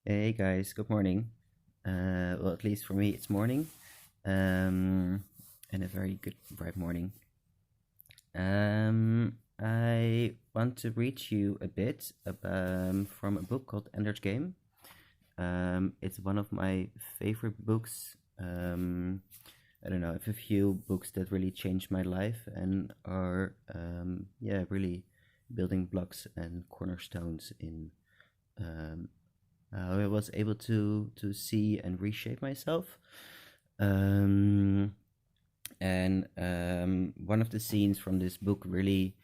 Hey guys, good morning. Well, at least for me, it's morning, and a very good, bright morning. I want to read you a bit from a book called Ender's Game. It's one of my favorite books. I don't know, I have a few books that really changed my life and are, yeah, really building blocks and cornerstones in um, I was able to see and reshape myself. Um, and one of the scenes from this book really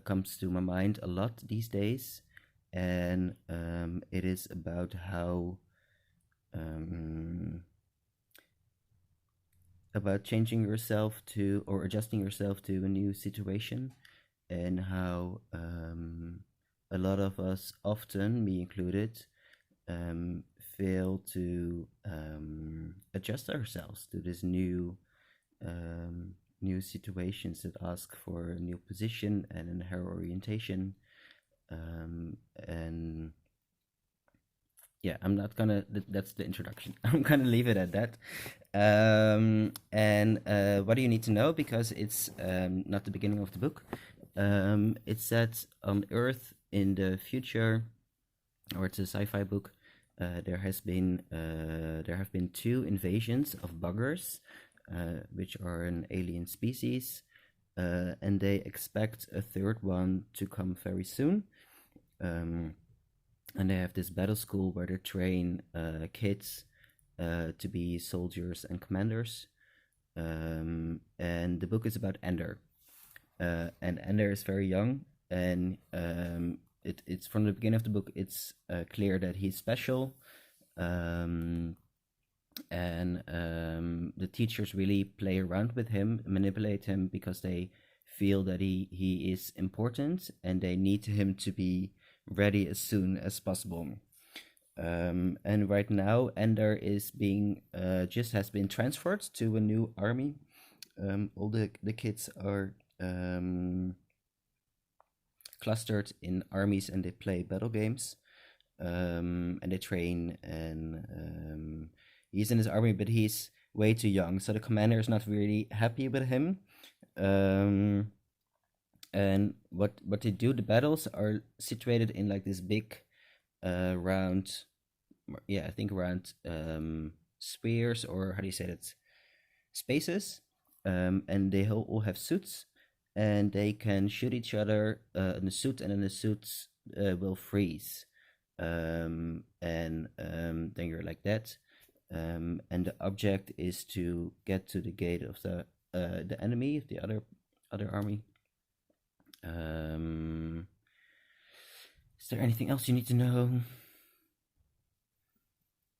comes to my mind a lot these days, and it is um, about changing yourself to or adjusting yourself to a new situation, and how a lot of us, often me included, um, fail to adjust ourselves to this new situations that ask for a new position and a higher orientation. And yeah, I'm not gonna. That's the introduction. I'm gonna leave it at that. And what do you need to know? Because it's not the beginning of the book. It's set on Earth in the future, or it's a sci-fi book. There have been two invasions of buggers, which are an alien species, and they expect a third one to come very soon. Um, and they have this battle school where they train kids to be soldiers and commanders. And the book is about Ender, and Ender is very young, and it's from the beginning of the book. It's clear that he's special, um, and the teachers really play around with him, manipulate him because they feel that he is important and they need him to be ready as soon as possible. And right now, Ender is being just has been transferred to a new army. All the kids are clustered in armies and they play battle games, and they train. And he's in his army, but he's way too young, so the commander is not really happy with him. Um, and what they do, the battles are situated in like this big round, yeah, I think round spheres, or how do you say that, spaces. And they all have suits, and they can shoot each other in the suit, and then the suits will freeze. And then you're like that. And the object is to get to the gate of the enemy, of the other army. Um, is there anything else you need to know?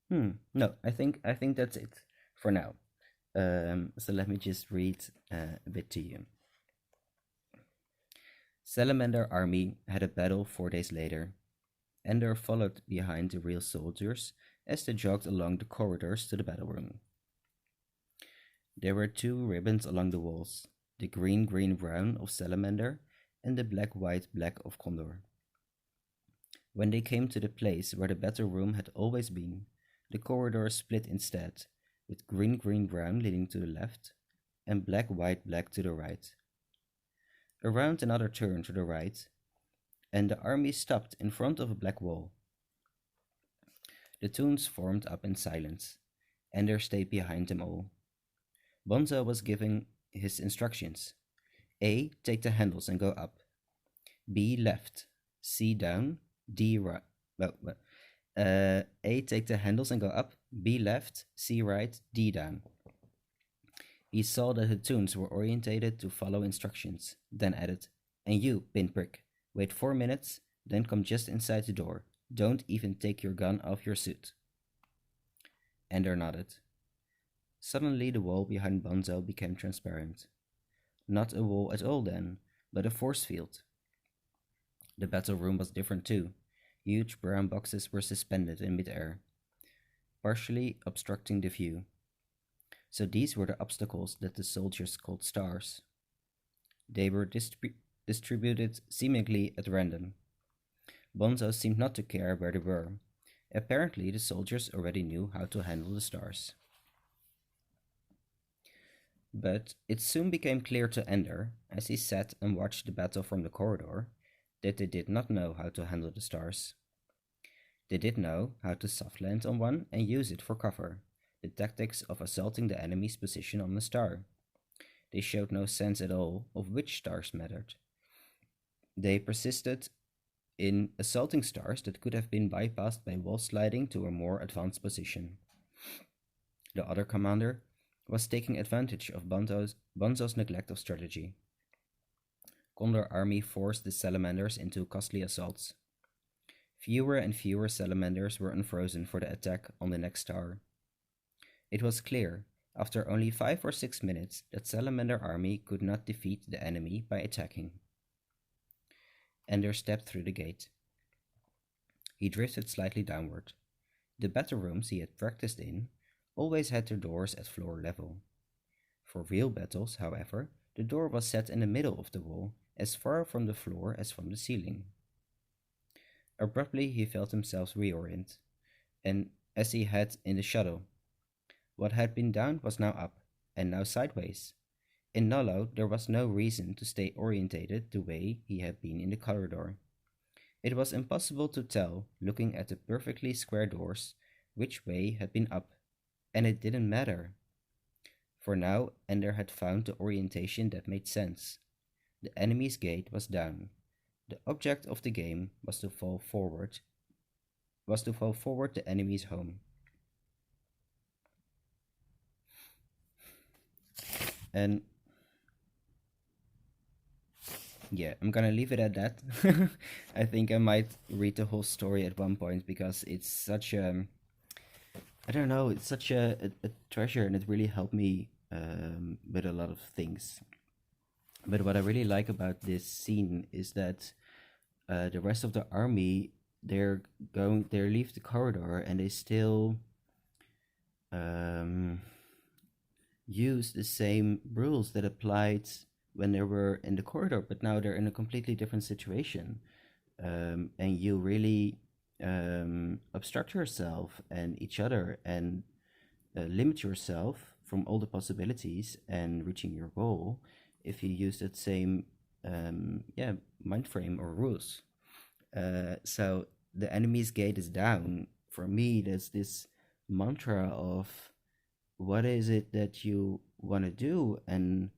No, I think that's it for now. So let me just read a bit to you. Salamander army had a battle 4 days later. Ender followed behind the real soldiers as they jogged along the corridors to the battle room. There were two ribbons along the walls, the green-brown of Salamander and the black-white-black of Condor. When they came to the place where the battle room had always been, the corridor split instead, with green-brown leading to the left and black-white-black to the right. Around another turn to the right, and the army stopped in front of a black wall. The Toons formed up in silence. Ender stayed behind them all. Bonzo was giving his instructions. A. Take the handles and go up. B. Left. C. Down. D. Right. A. Take the handles and go up. B. Left. C. Right. D. Down. He saw that the Toons were orientated to follow instructions, then added, "And you, pinprick, wait 4 minutes, then come just inside the door. Don't even take your gun off your suit." Ender nodded. Suddenly the wall behind Bonzo became transparent. Not a wall at all then, but a force field. The battle room was different too. Huge brown boxes were suspended in midair, partially obstructing the view. So these were the obstacles that the soldiers called stars. They were distributed seemingly at random. Bonzo seemed not to care where they were, Apparently, the soldiers already knew how to handle the stars. But it soon became clear to Ender, as he sat and watched the battle from the corridor, that they did not know how to handle the stars. They did know how to soft land on one and use it for cover, the tactics of assaulting the enemy's position on the star. They showed no sense at all of which stars mattered. They persisted in assaulting stars that could have been bypassed by wall sliding to a more advanced position. The other commander was taking advantage of Bonzo's neglect of strategy. Condor Army forced the salamanders into costly assaults. Fewer and fewer salamanders were unfrozen for the attack on the next star. It was clear, after only 5 or 6 minutes, that Salamander Army could not defeat the enemy by attacking. Ender stepped through the gate. He drifted slightly downward. The battle rooms he had practiced in always had their doors at floor level. For real battles, however, the door was set in the middle of the wall, as far from the floor as from the ceiling. Abruptly he felt himself reorient, and as he had in the shuttle. What had been down was now up, and now sideways. In Nullo there was no reason to stay orientated the way he had been in the corridor. It was impossible to tell, looking at the perfectly square doors, which way had been up, and it didn't matter. For now Ender had found the orientation that made sense. The enemy's gate was down. The object of the game was to fall forward the enemy's home. And yeah, I'm gonna leave it at that. I think I might read the whole story at one point because it's such a, I don't know, it's such a treasure, and it really helped me with a lot of things. But what I really like about this scene is that the rest of the army, they leave the corridor and they still use the same rules that applied when they were in the corridor, but now they're in a completely different situation. And you really obstruct yourself and each other and limit yourself from all the possibilities and reaching your goal if you use that same mind frame or rules. So the enemy's gate is down. For me, there's this mantra of what is it that you want to do, and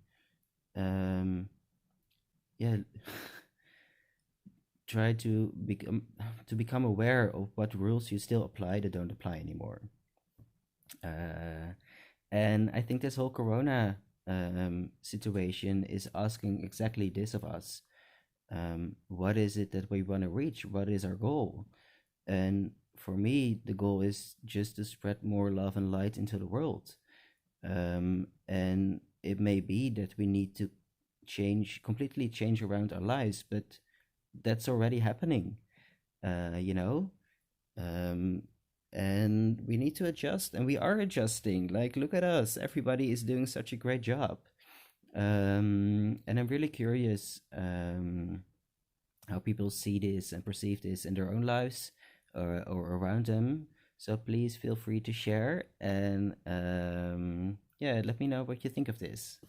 yeah, try to become aware of what rules you still apply that don't apply anymore. And I think this whole Corona situation is asking exactly this of us. What is it that we want to reach? What is our goal? And for me, the goal is just to spread more love and light into the world. And it may be that we need to completely change around our lives, but that's already happening, you know? And we need to adjust, and we are adjusting. Like, look at us. Everybody is doing such a great job. And I'm really curious how people see this and perceive this in their own lives or around them. So please feel free to share, and yeah, let me know what you think of this.